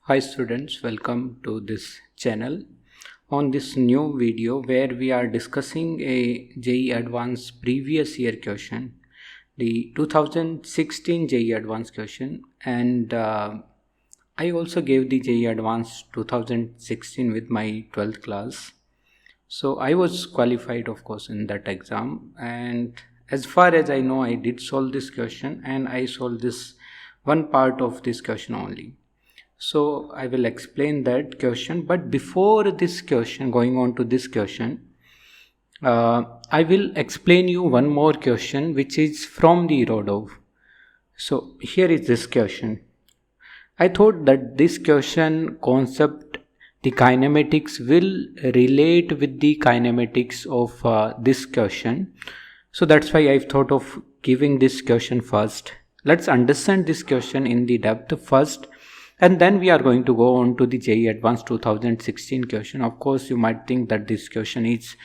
Hi students, welcome to this channel. On this new video where we are discussing a JEE Advanced previous year question, the 2016 JEE Advanced question, and I also gave the JEE Advanced 2016 with my 12th class. So I was qualified of course in that exam, and as far as I know I did solve this question and I solved this one part of this question only. So I will explain that question, but before this question, going on to this question, I will explain you one more question which is from the irodov. So here is this question. I thought that this question concept, the kinematics will relate with the kinematics of this question. So that's why I've thought of giving this question first. Let's understand this question in the depth first. And then we are going to go on to the JEE Advanced 2016 question. Of course, you might think that this question is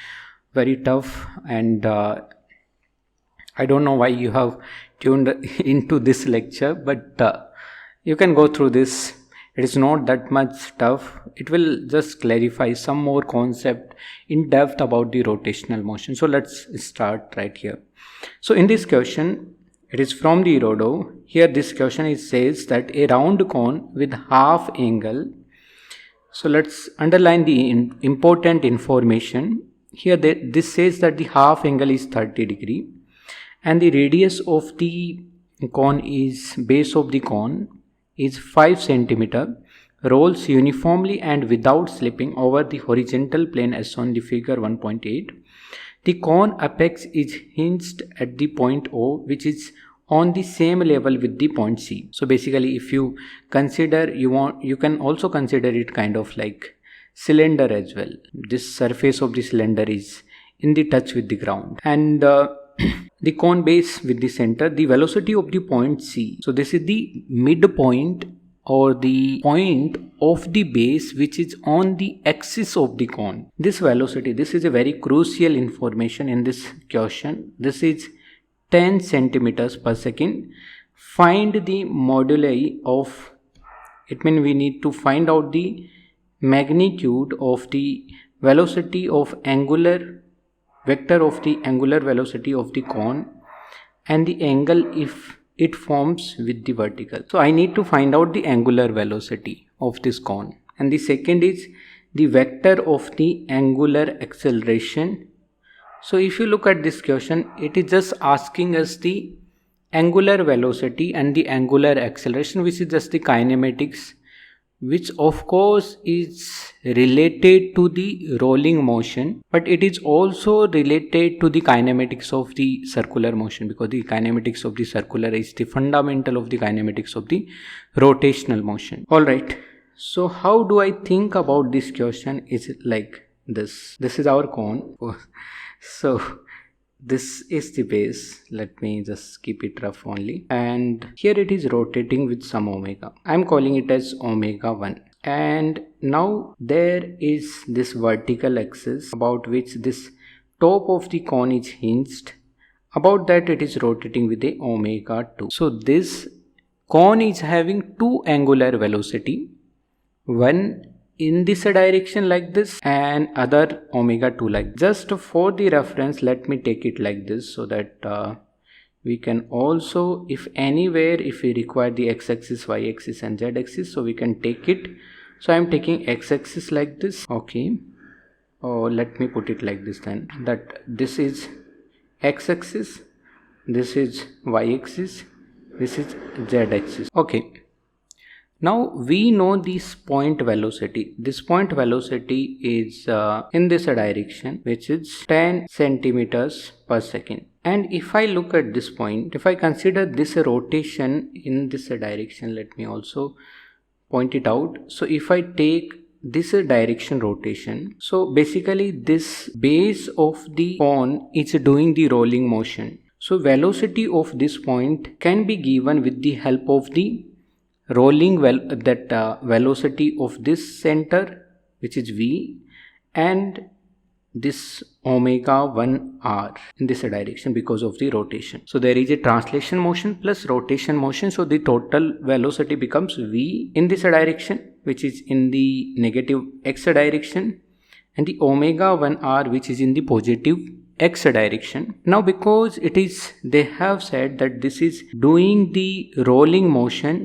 very tough and I don't know why you have tuned into this lecture, but you can go through this. It is not that much tough. It will just clarify some more concept in depth about the rotational motion. So let's start right here. So in this question, it is from the irodov. Here this question says that a round cone with half angle. So let's underline the important information. Here this says that the half angle is 30 degree and the radius of the cone is, base of the cone is 5 centimeter, rolls uniformly and without slipping over the horizontal plane as shown in the figure 1.8. The cone apex is hinged at the point O, which is on the same level with the point C. So basically, if you consider, you can also consider it kind of like cylinder as well. This surface of the cylinder is in the touch with the ground, and the cone base with the center, the velocity of the point C. So this is the midpoint or the point of the base which is on the axis of the cone. This velocity, this is a very crucial information in this question. This is 10 centimeters per second. Find the moduli of, it means we need to find out the magnitude of the velocity of angular vector of the angular velocity of the cone and the angle if it forms with the vertical. So I need to find out the angular velocity of this cone, and the second is the vector of the angular acceleration. So if you look at this question, it is just asking us the angular velocity and the angular acceleration, which is just the kinematics, which of course is related to the rolling motion, but it is also related to the kinematics of the circular motion, because the kinematics of the circular is the fundamental of the kinematics of the rotational motion. Alright, so how do I think about this question? Is it like this? This is our cone. So this is the base. Let me just keep it rough only, and here it is rotating with some omega. I'm calling it as omega 1, and now there is this vertical axis about which this top of the cone is hinged. About that it is rotating with a omega 2. So this cone is having two angular velocity, one in this direction like this and other omega 2 like this. Just for the reference, let me take it like this so that we can also, if anywhere, if we require the x-axis, y-axis and z-axis, so we can take it. So I am taking x-axis like this. Okay, let me put it like this then, that this is x-axis, this is y-axis, this is z-axis. Okay, now we know this point velocity. This point velocity is in this direction, which is 10 centimeters per second. And if I look at this point, if I consider this a rotation in this direction, let me also point it out. So if I take this direction rotation, so basically this base of the cone is doing the rolling motion. So velocity of this point can be given with the help of the rolling velocity of this center, which is v, and this omega 1 r in this direction because of the rotation. So there is a translation motion plus rotation motion, so the total velocity becomes v in this direction, which is in the negative x direction, and the omega 1 r which is in the positive x direction. Now because they have said that this is doing the rolling motion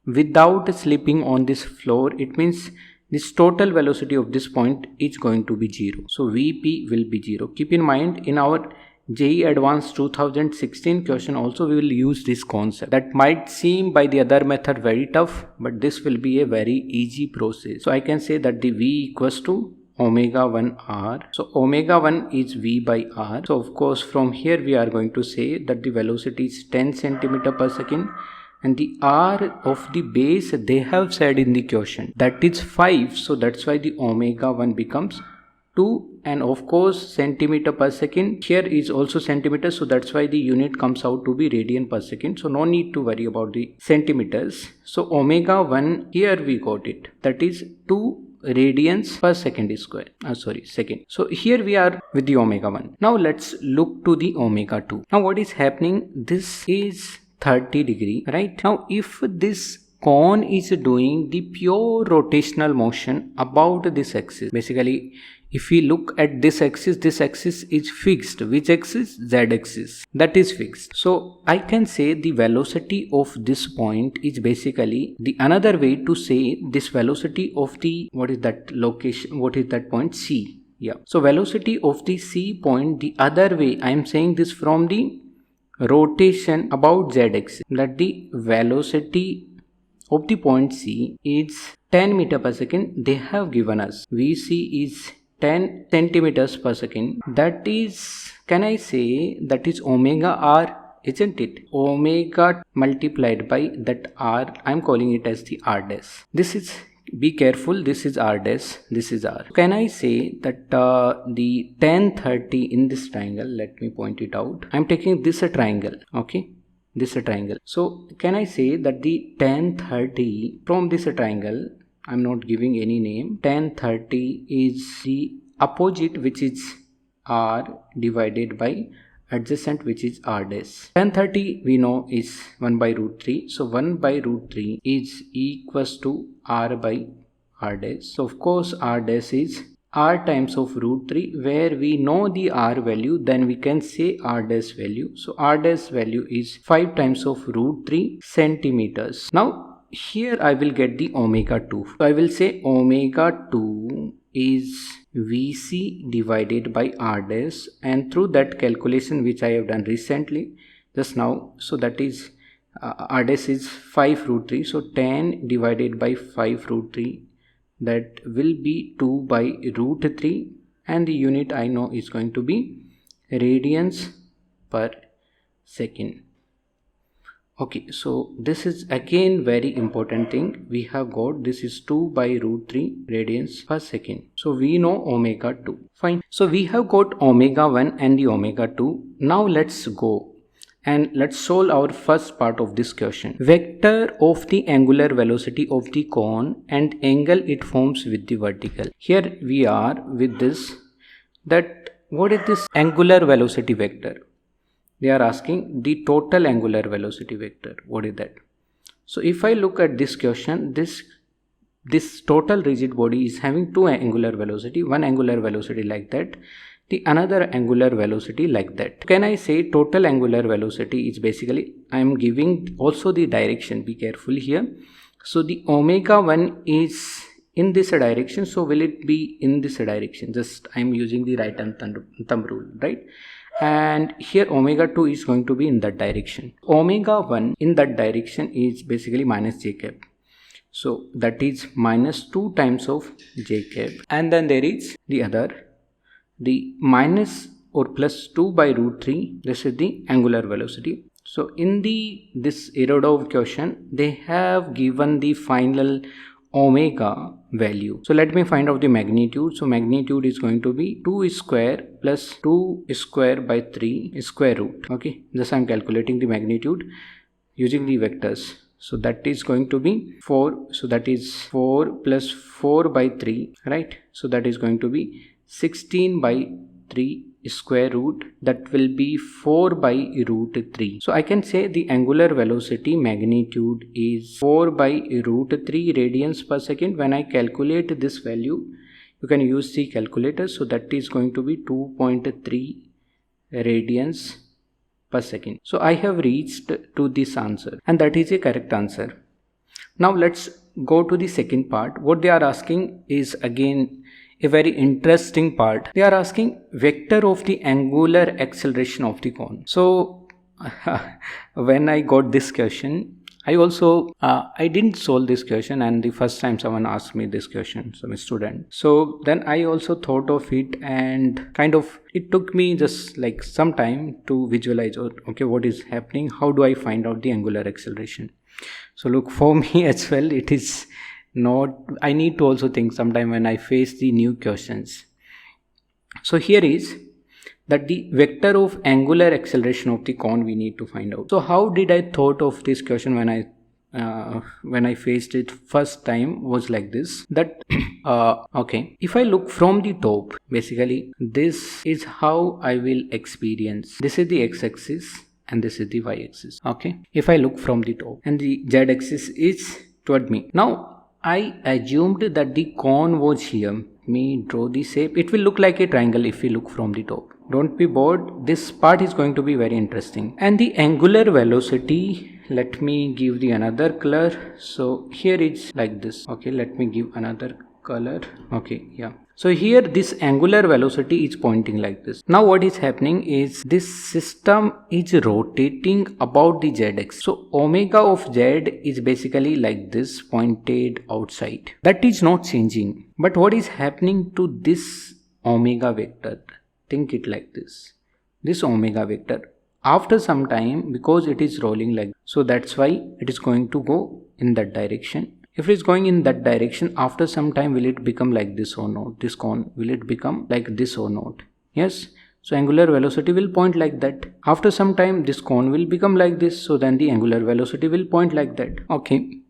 without slipping on this floor, it means this total velocity of this point is going to be 0. So Vp will be 0. Keep in mind, in our JEE Advanced 2016 question also we will use this concept. That might seem by the other method very tough, but this will be a very easy process. So I can say that the V equals to omega 1 r. So omega 1 is V by r. So of course from here we are going to say that the velocity is 10 centimeter per second, and the r of the base they have said in the question that is 5. So that's why the omega 1 becomes 2, and of course centimeter per second here is also centimeter, so that's why the unit comes out to be radian per second. So no need to worry about the centimeters. So omega 1 here we got it, that is 2 radians per second square, second. So here we are with the omega 1. Now let's look to the omega 2. Now what is happening, this is 30 degree, right? Now if this cone is doing the pure rotational motion about this axis, basically if we look at this axis is fixed. Which axis? Z axis, that is fixed. So I can say the velocity of this point is basically the another way to say this velocity of the, what is that location, what is that point? C. Yeah, so velocity of the C point, the other way I am saying this from the rotation about Z axis, that the velocity of the point C is 10 meter per second. They have given us Vc is 10 centimeters per second. That is, can I say that is omega r, isn't it? Omega multiplied by that r, I am calling it as the r dash. This is, be careful, this is r dash, this is r. Can I say that the tan 30 in this triangle, let me point it out. I am taking this a triangle, okay? This a triangle. So can I say that the tan 30 from this a triangle, I am not giving any name, tan 30 is the opposite, which is r divided by adjacent, which is r dash. Tan 30 we know is 1 by root 3. So 1 by root 3 is equals to r by r dash. So of course r dash is r times of root 3, where we know the r value, then we can say r dash value. So r dash value is 5 times of root 3 centimeters. Now here I will get the omega 2. So I will say omega 2 is Vc divided by r dash, and through that calculation which I have done recently just now, so that is r dash is 5 root 3. So 10 divided by 5 root 3, that will be 2 by root 3, and the unit I know is going to be radians per second. Okay, so this is again very important thing. We have got this is 2 by root 3 radians per second. So we know omega 2. Fine. So we have got omega 1 and the omega 2. Now let's go and let's solve our first part of this question. Vector of the angular velocity of the cone and angle it forms with the vertical. Here we are with this, that what is this angular velocity vector? They are asking the total angular velocity vector. What is that? So if I look at this question, this total rigid body is having two angular velocity, one angular velocity like that, the another angular velocity like that. Can I say total angular velocity is basically, I am giving also the direction, be careful here. So the omega 1 is in this direction, so will it be in this direction? Just I am using the right hand thumb rule, right? And here omega 2 is going to be in that direction. Omega 1 in that direction is basically minus j cap. So that is minus 2 times of j cap. And then there is the other, the minus or plus 2 by root 3. This is the angular velocity. So in this irodov question, they have given the final omega value. So let me find out the magnitude. So magnitude is going to be 2 square plus 2 square by 3 square root. Okay, just I am calculating the magnitude using the vectors. So that is going to be 4. So that is 4 plus 4 by 3, right? So that is going to be 16 by 3 square root, that will be 4 by root 3. So I can say the angular velocity magnitude is 4 by root 3 radians per second. When I calculate this value, you can use the calculator, so that is going to be 2.3 radians per second. So I have reached to this answer, and that is a correct answer. Now let's go to the second part. What they are asking is again a very interesting part. They are asking vector of the angular acceleration of the cone. So when I got this question, I also I didn't solve this question, and the first time someone asked me this question, some student. So then I also thought of it, and kind of it took me just like some time to visualize, okay, what is happening, how do I find out the angular acceleration. So look, for me as well, it is not, I need to also think sometime when I face the new questions. So here is that the vector of angular acceleration of the cone we need to find out. So how did I thought of this question when I faced it first time was like this, that okay, if I look from the top, basically this is how I will experience. This is the x-axis and this is the y-axis. Okay, if I look from the top, and the z-axis is toward me. Now I assumed that the cone was here. Let me draw the shape. It will look like a triangle if we look from the top. Don't be bored, this part is going to be very interesting. And the angular velocity, let me give the another color. So here it's like this. Okay, let me give another color. Okay, yeah. So here this angular velocity is pointing like this. Now what is happening is this system is rotating about the z-axis. So omega of z is basically like this, pointed outside. That is not changing. But what is happening to this omega vector? Think it like this. This omega vector, after some time, because it is rolling like, so that's why it is going to go in that direction. If it is going in that direction, after some time, will it become like this or not? This cone, will it become like this or not? Yes. So angular velocity will point like that. After some time, this cone will become like this. So then the angular velocity will point like that. Okay.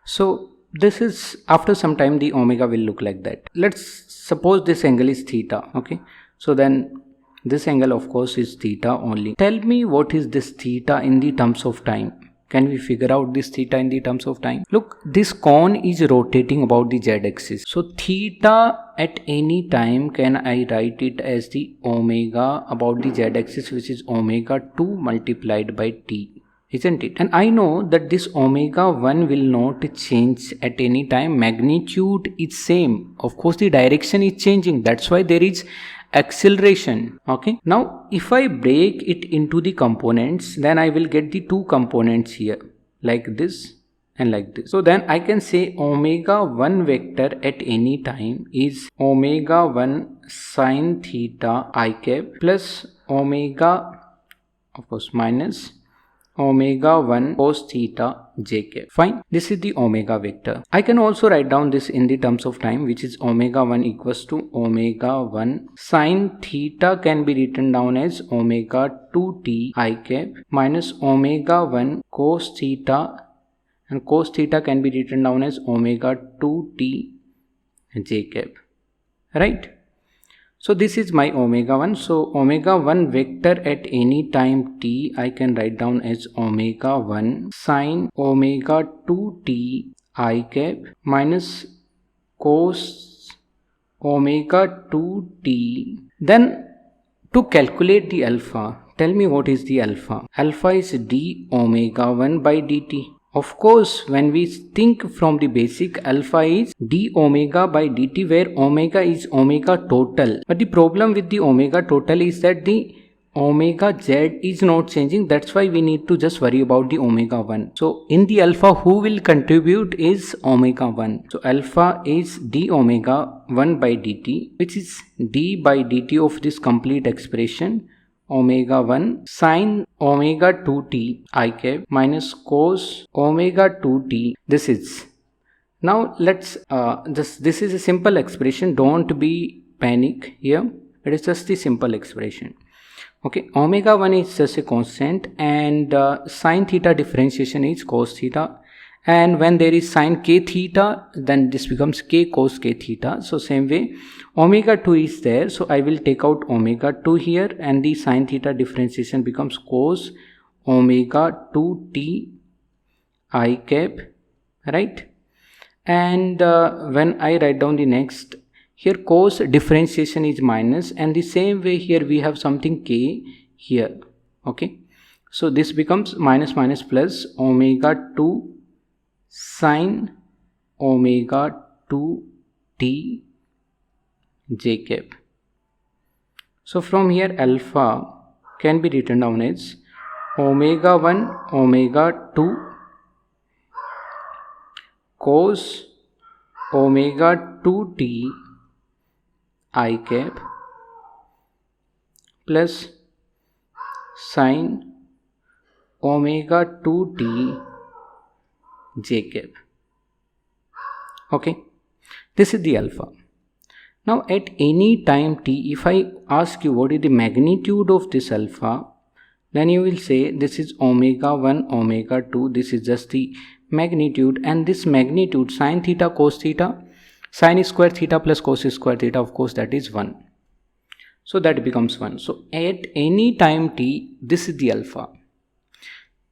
So this is, after some time, the omega will look like that. Let's suppose this angle is theta. Okay. So then this angle of course is theta only. Tell me what is this theta in the terms of time. Can we figure out this theta in the terms of time? Look, this cone is rotating about the z-axis. So theta at any time, can I write it as the omega about the z-axis, which is omega 2 multiplied by t, isn't it? And I know that this omega 1 will not change at any time. Magnitude is same. Of course the direction is changing. That's why there is acceleration. Okay, now if I break it into the components, then I will get the two components here, like this and like this. So then I can say omega 1 vector at any time is omega 1 sine theta I cap plus omega, of course, minus omega 1 cos theta j cap. Fine, this is the omega vector. I can also write down this in the terms of time, which is omega 1 equals to omega 1 sine theta can be written down as omega 2t I cap minus omega 1 cos theta, and cos theta can be written down as omega 2t j cap, right? So this is my omega 1. So omega 1 vector at any time t, I can write down as omega 1 sine omega 2t I cap minus cos omega 2t. Then to calculate the alpha, tell me what is the alpha. Alpha is d omega 1 by dt. Of course, when we think from the basic, alpha is d omega by dt, where omega is omega total. But the problem with the omega total is that the omega z is not changing. That's why we need to just worry about the omega 1. So in the alpha, who will contribute is omega 1. So alpha is d omega 1 by dt, which is d by dt of this complete expression, omega 1 sine omega 2t I cap minus cos omega 2t. This is, now let's this is a simple expression. Don't be panic here. It is just the simple expression. Okay, omega 1 is just a constant, and sine theta differentiation is cos theta, and when there is sine k theta, then this becomes k cos k theta. So same way, omega 2 is there, so I will take out omega 2 here, and the sine theta differentiation becomes cos omega 2 t I cap, right? And when I write down the next, here cos differentiation is minus, and the same way here we have something k here, okay? So this becomes minus minus plus omega 2 sine omega 2 t j cap. So from here alpha can be written down as omega 1 omega 2 cos omega 2 t I cap plus sine omega 2 t j cap. Okay, this is the alpha. Now at any time t, if I ask you what is the magnitude of this alpha, then you will say this is omega 1 omega 2, this is just the magnitude, and this magnitude sine theta cos theta, sine square theta plus cos square theta, of course that is 1. So that becomes 1. So at any time t, this is the alpha.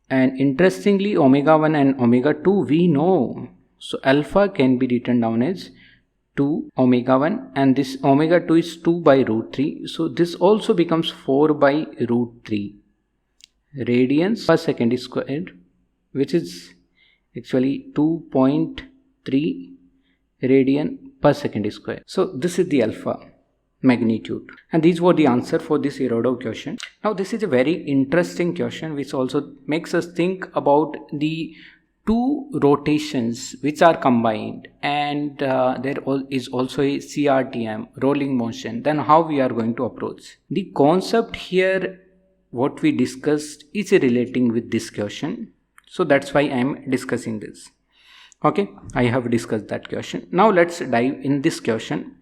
And interestingly, omega 1 and omega 2 we know. So alpha can be written down as 2 omega 1, and this omega 2 is 2 by root 3. So this also becomes 4 by root 3 radians per second squared, which is actually 2.3 radian per second square. So this is the alpha magnitude, and these were the answer for this irodov question. Now this is a very interesting question which also makes us think about the two rotations which are combined, and there is also a CRTM, rolling motion. Then how we are going to approach the concept here, what we discussed is relating with this question, so that's why I am discussing this. Okay, I have discussed that question. Now let's dive in this question.